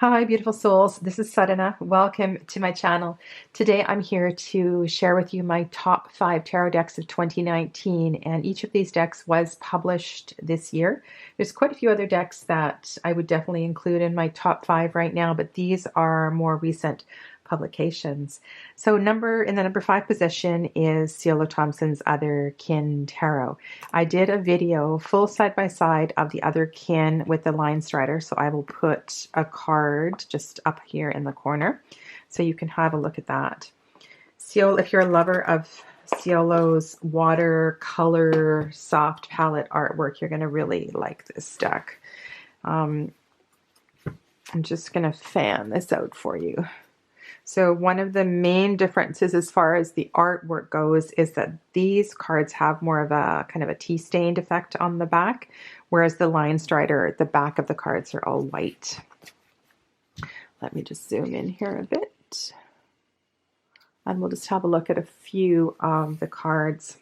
Hi, beautiful souls. This is Sadhana. Welcome to my channel. Today I'm here to share with you my top 5 tarot decks of 2019, and each of these decks was published this year. There's quite a few other decks that I would definitely include in my top 5 right now, but these are more recent publications. So in the number 5 position is Ciolo Thompson's Other Kin Tarot. I did a video full side by side of the Other Kin with the Line Strider, so I will put a card just up here in the corner so you can have a look at that. Ciolo, if you're a lover of Ciolo's watercolor soft palette artwork, you're going to really like this deck. I'm just going to fan this out for you. So one of the main differences as far as the artwork goes is that these cards have more of a kind of a tea-stained effect on the back, whereas the Line Strider, the back of the cards are all white. Let me just zoom in here a bit. And we'll just have a look at a few of the cards.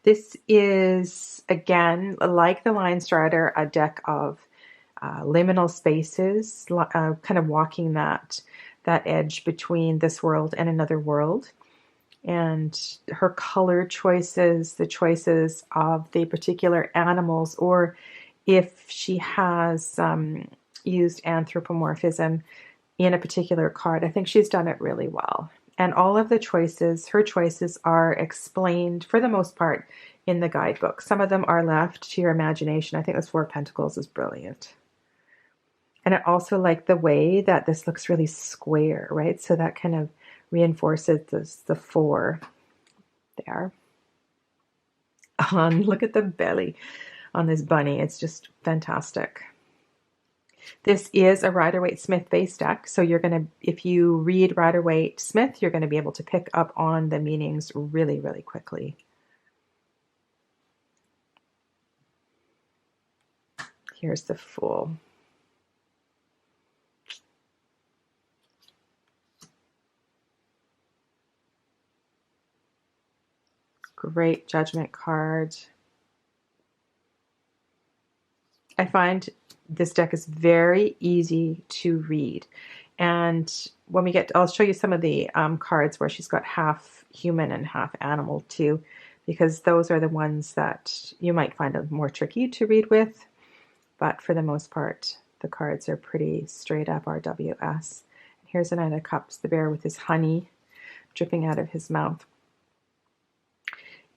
This is, again, like the Line Strider, a deck of liminal spaces, kind of walking that edge between this world and another world. And her color choices, the choices of the particular animals, or if she has used anthropomorphism in a particular card, I think she's done it really well. And all of the choices, her choices, are explained for the most part in the guidebook. Some of them are left to your imagination. I think this Four of Pentacles is brilliant. And I also like the way that this looks really square, right? So that kind of reinforces the four there. Look at the belly on this bunny. It's just fantastic. This is a Rider-Waite-Smith based deck. So you're going to, if you read Rider-Waite-Smith, you're going to be able to pick up on the meanings really, really quickly. Here's the Fool. Great Judgment card. I find this deck is very easy to read. And when we get, I'll show you some of the cards where she's got half human and half animal too, because those are the ones that you might find it more tricky to read with. But for the most part, the cards are pretty straight up RWS. Here's the Knight of Cups, the bear with his honey dripping out of his mouth.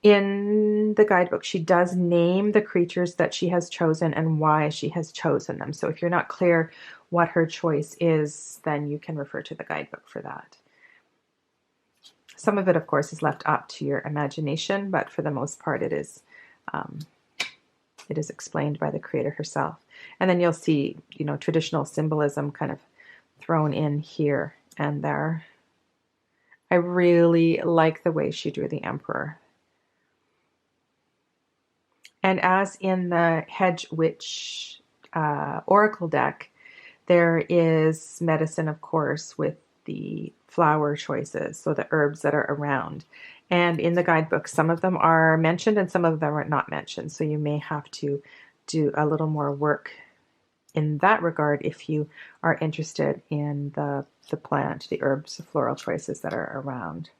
In the guidebook, she does name the creatures that she has chosen and why she has chosen them. So if you're not clear what her choice is, then you can refer to the guidebook for that. Some of it, of course, is left up to your imagination, but for the most part, it is explained by the creator herself. And then you'll see, you know, traditional symbolism kind of thrown in here and there. I really like the way she drew the Emperor. And as in the Hedge Witch Oracle deck, there is medicine, of course, with the flower choices, so the herbs that are around. And in the guidebook, some of them are mentioned and some of them are not mentioned. So you may have to do a little more work in that regard if you are interested in the plant, the herbs, the floral choices that are around.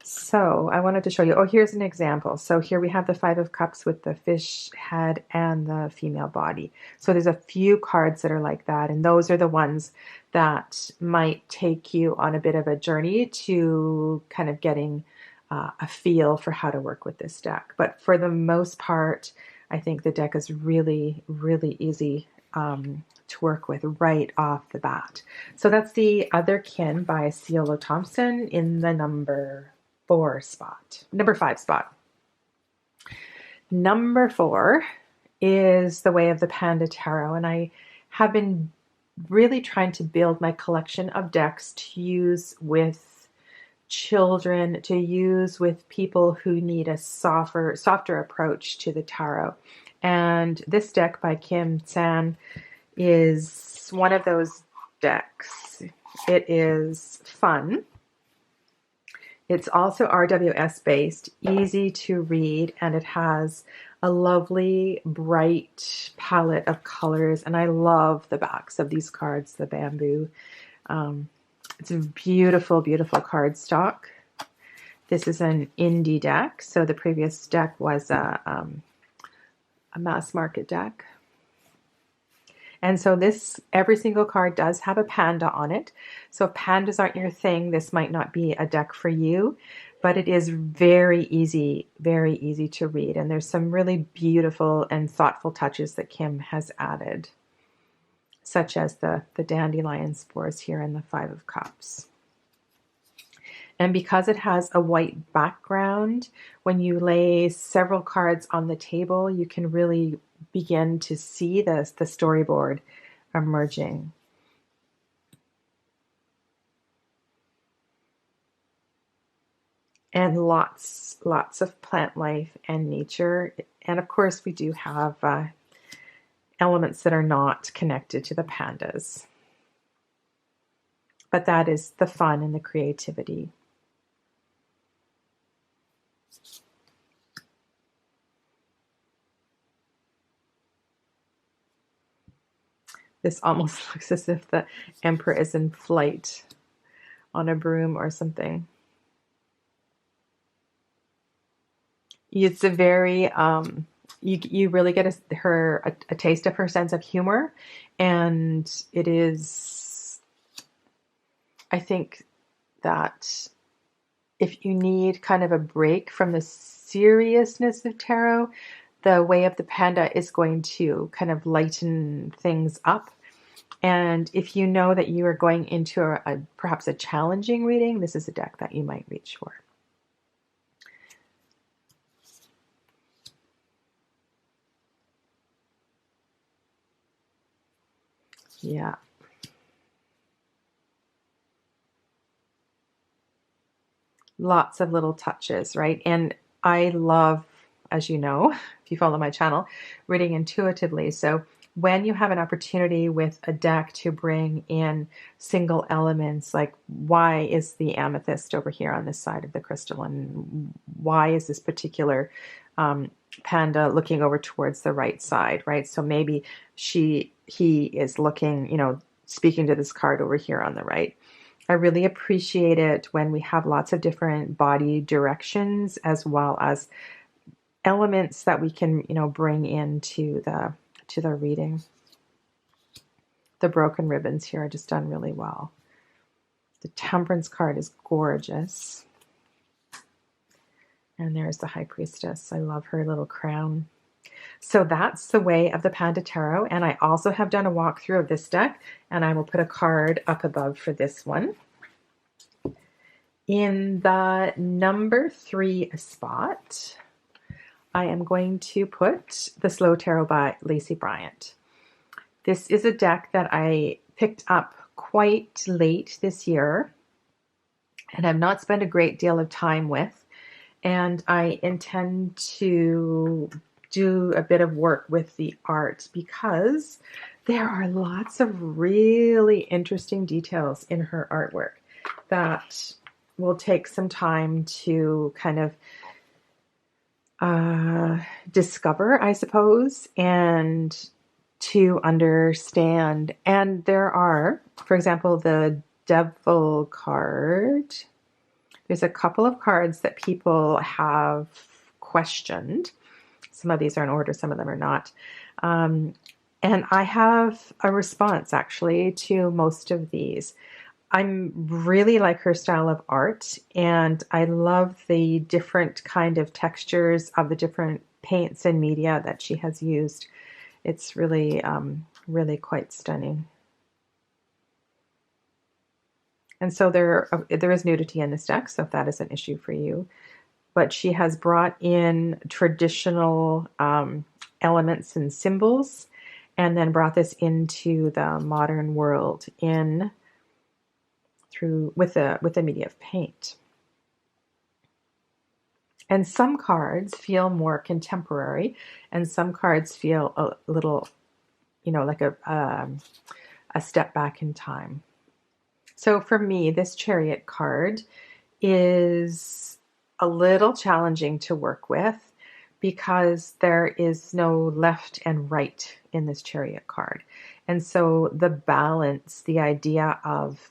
So I wanted to show you, oh, here's an example. So here we have the Five of Cups with the fish head and the female body. So there's a few cards that are like that. And those are the ones that might take you on a bit of a journey to kind of getting a feel for how to work with this deck. But for the most part, I think the deck is really, really easy to work with right off the bat. So that's the Other Kin by Ciolo Thompson in the number 5 spot. Number 4 is The Way of the Panda Tarot, and I have been really trying to build my collection of decks to use with children, to use with people who need a softer approach to the tarot. And this deck by Kim San is one of those decks. It is fun. It's also RWS based, easy to read, and it has a lovely bright palette of colors, and I love the backs of these cards, the bamboo. Um, it's a beautiful, beautiful cardstock. This is an indie deck, so the previous deck was a mass market deck. And so this, every single card does have a panda on it. So if pandas aren't your thing, this might not be a deck for you, but it is very easy to read. And there's some really beautiful and thoughtful touches that Kim has added, such as the dandelion spores here in the Five of Cups. And because it has a white background, when you lay several cards on the table, you can really begin to see the storyboard emerging. And lots of plant life and nature. And of course, we do have elements that are not connected to the pandas. But that is the fun and the creativity. This almost looks as if the emperor is in flight on a broom or something. It's a very, you really get a taste of her sense of humor. And it is, I think that if you need kind of a break from the seriousness of tarot, the Way of the Panda is going to kind of lighten things up. And if you know that you are going into perhaps a challenging reading, this is a deck that you might reach for. Yeah. Lots of little touches, right? And I love, as you know, if you follow my channel, reading intuitively. So when you have an opportunity with a deck to bring in single elements, like why is the amethyst over here on this side of the crystal, and why is this particular panda looking over towards the right side, right? So maybe he is looking, speaking to this card over here on the right. I really appreciate it when we have lots of different body directions, as well as elements that we can, bring into the reading. The broken ribbons here are just done really well. The Temperance card is gorgeous. And there's the High Priestess. I love her little crown. So that's the Way of the Panda Tarot. And I also have done a walkthrough of this deck, and I will put a card up above for this one. In the number 3 spot, I am going to put the Slow Tarot by Lacey Bryant. This is a deck that I picked up quite late this year and have not spent a great deal of time with. And I intend to do a bit of work with the art because there are lots of really interesting details in her artwork that will take some time to kind of discover, I suppose, and to understand. And there are, for example, the Devil card. There's a couple of cards that people have questioned. Some of these are in order, some of them are not. And I have a response, actually, to most of these. I really like her style of art, and I love the different kind of textures of the different paints and media that she has used. It's really, really quite stunning. And so there is nudity in this deck, so if that is an issue for you. But she has brought in traditional elements and symbols, and then brought this into the modern world with the media of paint. And some cards feel more contemporary, and some cards feel a little, like a step back in time. So for me, this Chariot card is a little challenging to work with because there is no left and right in this Chariot card. And so the balance, the idea of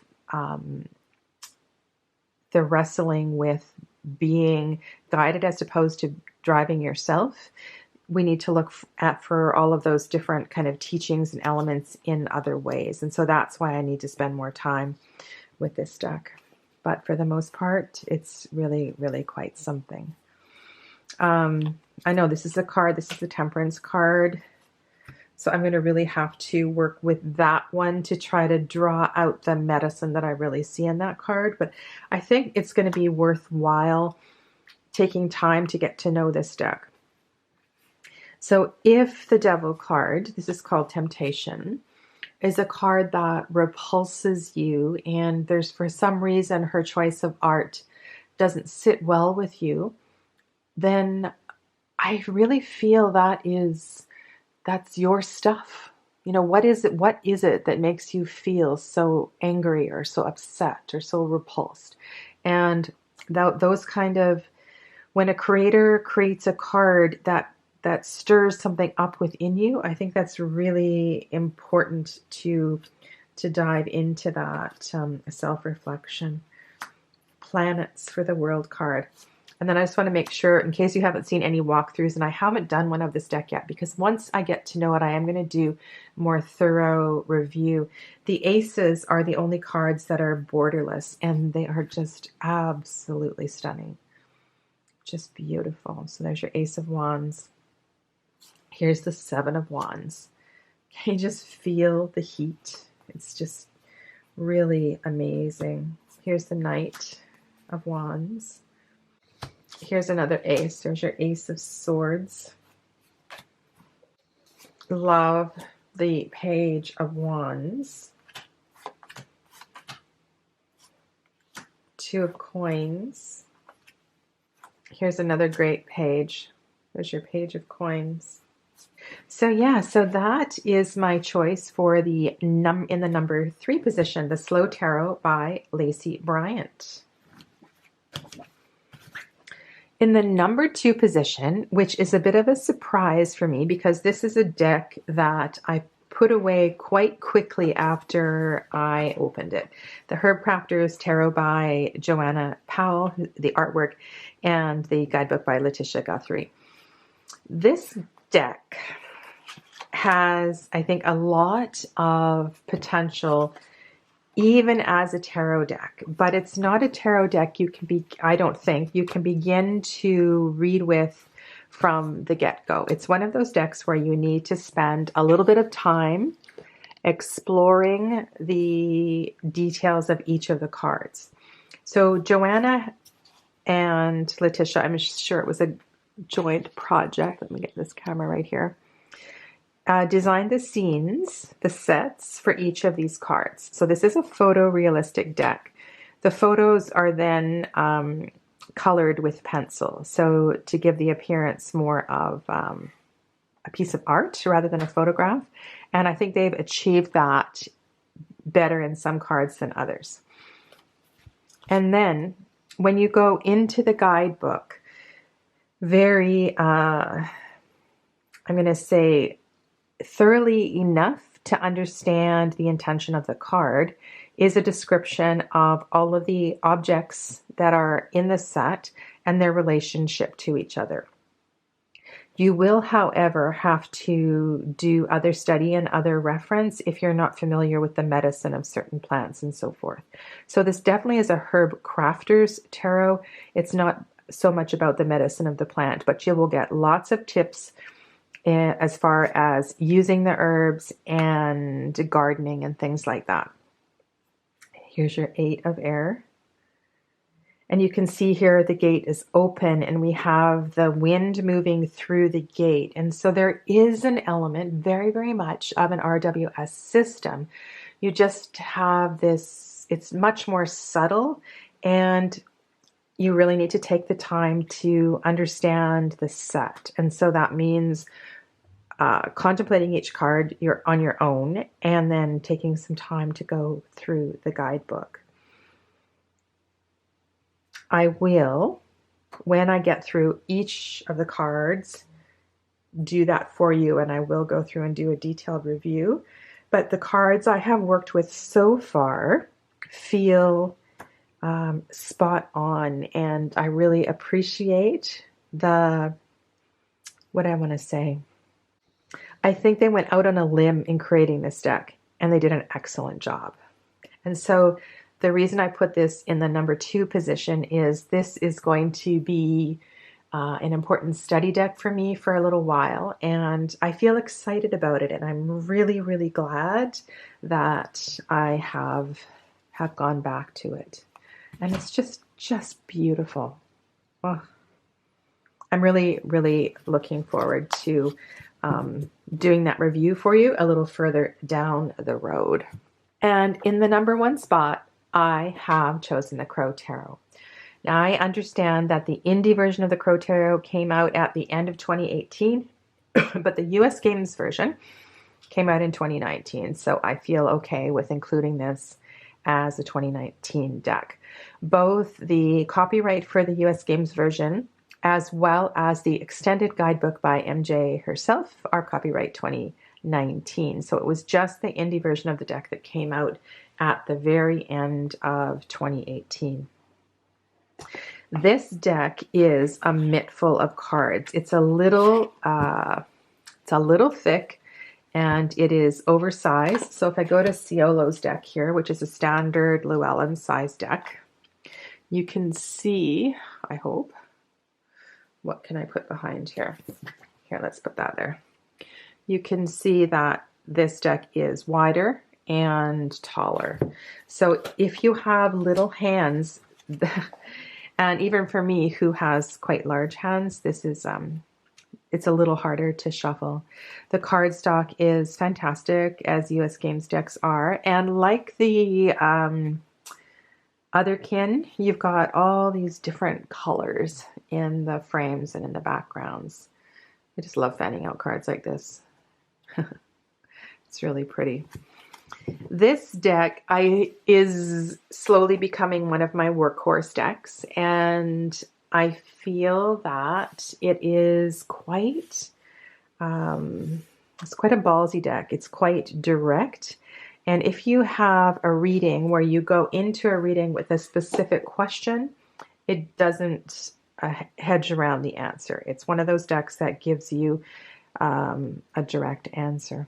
the wrestling with being guided as opposed to driving yourself, we need to look at for all of those different kind of teachings and elements in other ways. And so that's why I need to spend more time with this deck. But for the most part, it's really, really quite something. I know this is a card, this is the Temperance card. So I'm going to really have to work with that one to try to draw out the medicine that I really see in that card. But I think it's going to be worthwhile taking time to get to know this deck. So if the Devil card, this is called Temptation, is a card that repulses you and there's for some reason her choice of art doesn't sit well with you, then I really feel that's your stuff. You know, what is it that makes you feel so angry or so upset or so repulsed? And those kind of, when a creator creates a card that stirs something up within you, I think that's really important to dive into that self-reflection. Planets for the World card. And then I just want to make sure, in case you haven't seen any walkthroughs, and I haven't done one of this deck yet, because once I get to know it, I am going to do more thorough review. The aces are the only cards that are borderless, and they are just absolutely stunning. Just beautiful. So there's your Ace of Wands. Here's the Seven of Wands. Can you just feel the heat? It's just really amazing. Here's the Knight of Wands. Here's another ace. There's your Ace of Swords. Love the Page of Wands. Two of Coins. Here's another great page. There's your Page of Coins. So yeah, so that is my choice for the in the number 3 position, the Slow Tarot by Lacey Bryant. In the number 2 position, which is a bit of a surprise for me because this is a deck that I put away quite quickly after I opened it. The Herb Crafters Tarot by Joanna Powell, the artwork, and the guidebook by Letitia Guthrie. This deck has, I think, a lot of potential even as a tarot deck, but it's not a tarot deck you can I don't think you can begin to read with from the get-go. It's one of those decks where you need to spend a little bit of time exploring the details of each of the cards. So Joanna and Letitia, I'm sure it was a joint project. Let me get this camera right here. Designed the scenes, the sets for each of these cards. So this is a photorealistic deck. The photos are then colored with pencil, so to give the appearance more of a piece of art rather than a photograph. And I think they've achieved that better in some cards than others. And then when you go into the guidebook, very, I'm going to say, thoroughly enough to understand the intention of the card is a description of all of the objects that are in the set and their relationship to each other. You will, however, have to do other study and other reference if you're not familiar with the medicine of certain plants and so forth. So this definitely is a Herb Crafters Tarot. It's not so much about the medicine of the plant, but you will get lots of tips as far as using the herbs and gardening and things like that. Here's your 8 of Air. And you can see here the gate is open and we have the wind moving through the gate. And so there is an element, very, very much, of an RWS system. You just have this, it's much more subtle, and you really need to take the time to understand the set. And so that means contemplating each card you're on your own and then taking some time to go through the guidebook. I will when I get through each of the cards, do that for you, and I will go through and do a detailed review. But the cards I have worked with so far feel spot on, and I really appreciate what I want to say. I think they went out on a limb in creating this deck, and they did an excellent job. And so the reason I put this in the number 2 position is this is going to be an important study deck for me for a little while, and I feel excited about it, and I'm really, really glad that I have gone back to it. And it's just beautiful. Oh, I'm really, really looking forward to doing that review for you a little further down the road. And in the number 1 spot, I have chosen the Crow Tarot. Now, I understand that the indie version of the Crow Tarot came out at the end of 2018, but the US Games version came out in 2019. So I feel okay with including this as a 2019 deck. Both the copyright for the US Games version as well as the extended guidebook by MJ herself are copyright 2019. So it was just the indie version of the deck that came out at the very end of 2018. This deck is a mittful of cards. It's a little thick, and it is oversized. So if I go to Ciolo's deck here, which is a standard Llewellyn size deck, you can see, I hope, what can I put behind here? Here, let's put that there. You can see that this deck is wider and taller. So if you have little hands, and even for me who has quite large hands, this is it's a little harder to shuffle. The cardstock is fantastic, as US Games decks are, and like the Otherkin, you've got all these different colors in the frames and in the backgrounds. I just love fanning out cards like this. It's really pretty. This deck is slowly becoming one of my workhorse decks, and I feel that it is quite it's quite a ballsy deck. It's quite direct. And if you have a reading where you go into a reading with a specific question, it doesn't hedge around the answer. It's one of those decks that gives you a direct answer.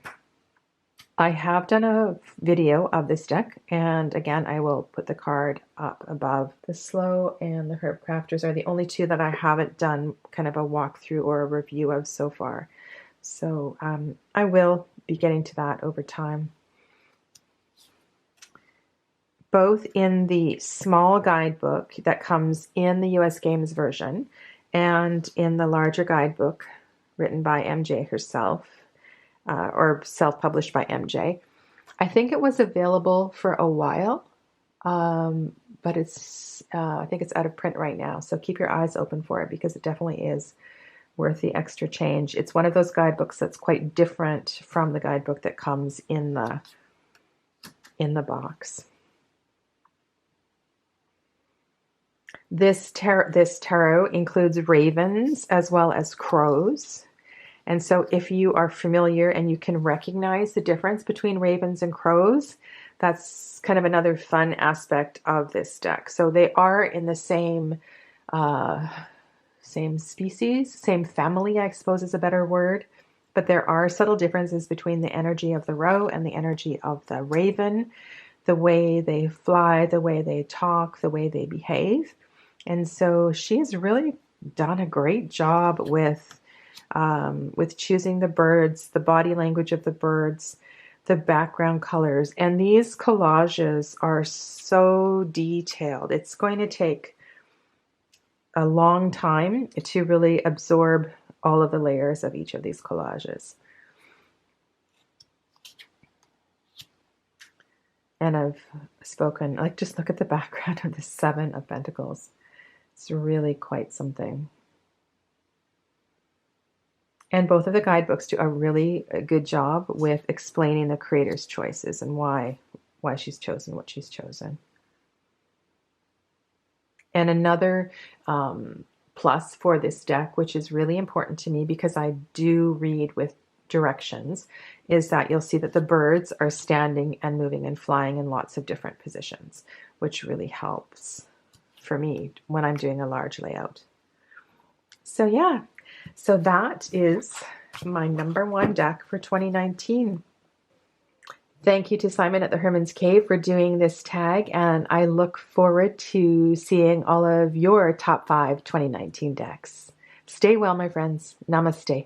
I have done a video of this deck, and again, I will put the card up above. The Slow and the Herb Crafters are the only two that I haven't done kind of a walkthrough or a review of so far. So I will be getting to that over time. Both in the small guidebook that comes in the US Games version and in the larger guidebook written by MJ herself, or self-published by MJ. I think it was available for a while, but it's I think it's out of print right now. So keep your eyes open for it, because it definitely is worth the extra change. It's one of those guidebooks that's quite different from the guidebook that comes in the box. This tarot includes ravens as well as crows. And so if you are familiar and you can recognize the difference between ravens and crows, that's kind of another fun aspect of this deck. So they are in the same species, same family, I suppose is a better word. But there are subtle differences between the energy of the roe and the energy of the raven, the way they fly, the way they talk, the way they behave. And so she's really done a great job with choosing the birds, the body language of the birds, the background colors. And these collages are so detailed. It's going to take a long time to really absorb all of the layers of each of these collages. And I've spoken, like, just look at the background of the Seven of Pentacles. It's really quite something. And both of the guidebooks do a really good job with explaining the creator's choices and why she's chosen what she's chosen. And another plus for this deck, which is really important to me because I do read with directions, is that you'll see that the birds are standing and moving and flying in lots of different positions, which really helps for me when I'm doing a large layout. So yeah, so that is my number one deck for 2019. Thank you to Simon at the Herman's Cave for doing this tag, and I look forward to seeing all of your top 5 2019 decks. Stay well, my friends. Namaste.